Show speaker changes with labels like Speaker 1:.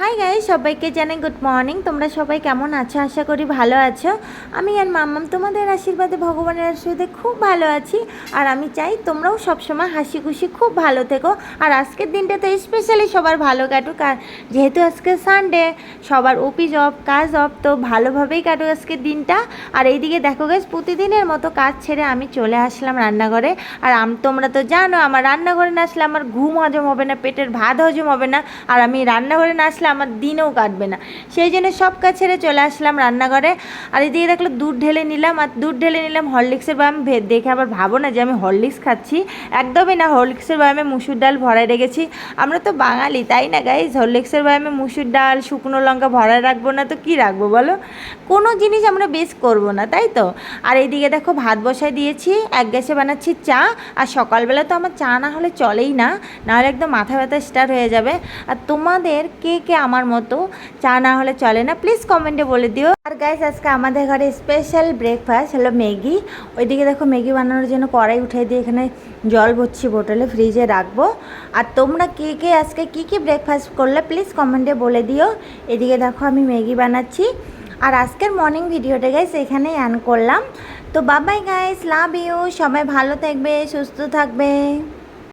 Speaker 1: Hi guys, সবাইকে জানাই good morning. তোমরা সবাই কেমন আছো? আশা করি ভালো আছো। আমি আর মাম্মাম তোমাদের আশীর্বাদে, ভগবানের আশীর্বাদে খুব ভালো আছি। আর আমি চাই তোমরাও সবসময় হাসি খুশি খুব ভালো থেকো। আর আজকের দিনটা তো স্পেশালি সবার ভালো কাটুক। আর যেহেতু আজকে সানডে, সবার অফিস অফ, কাজ অফ, তো ভালোভাবেই কাটুক আজকের দিনটা। আর এইদিকে দেখো গাইস, প্রতিদিনের মতো কাজ ছেড়ে আমি চলে আসলাম রান্নাঘরে। আর তোমরা তো জানো, আমার রান্নাঘরে না আসলে আমার ঘুম হজম হবে না, পেটের ভাত হজম হবে না। আর আমি রান্নাঘরে না আসলে আমার দিনেও কাটবে না। সেই জন্য সব কাজ ছেড়ে চলে আসলাম রান্নাঘরে। আর এদিকে দেখলো দুধ ঢেলে নিলাম, আর দুধ ঢেলে নিলাম হরলিক্সের বয়াম। দেখে আবার ভাবো না যে আমি হরলিক্স খাচ্ছি, একদমই না। হরলিক্সের বয়ামে মুসুর ডাল ভরায় রেখেছি। আমরা তো বাঙালি, তাই না গাইজ? হরলিক্সের বয়ামে মুসুর ডাল, শুকনো লঙ্কা ভরায় রাখবো না তো কী রাখবো বলো? কোনো জিনিস আমরা বেশ করবো না, তাই তো। আর এইদিকে দেখো ভাত বসায় দিয়েছি, এক গ্যাসে বানাচ্ছি চা। আর সকালবেলা তো আমার চা না হলে চলেই না, নাহলে একদম মাথা ব্যথা স্টার্ট হয়ে যাবে। আর তোমাদের কে কে আমার মতো চা না হলে চলে না, প্লিজ কমেন্টে বলে দিও। আর গাইস, আজকে আমাদের ঘরে স্পেশাল ব্রেকফাস্ট হলো ম্যাগি। ওইদিকে দেখো ম্যাগি বানানোর জন্য কড়াই উঠিয়ে দিয়ে এখানে জল ভরছি বোতলে, ফ্রিজে রাখবো। আর তোমরা কে কে আজকে কী কী ব্রেকফাস্ট করলে প্লিজ কমেন্টে বলে দিও। এদিকে দেখো আমি ম্যাগি বানাচ্ছি। আর আজকের মর্নিং ভিডিওটা গাইস এখানেই অ্যান্ড করলাম। তো বাবাই গাইস, লাভ ইউ। সবাই ভালো থাকবে, সুস্থ থাকবে।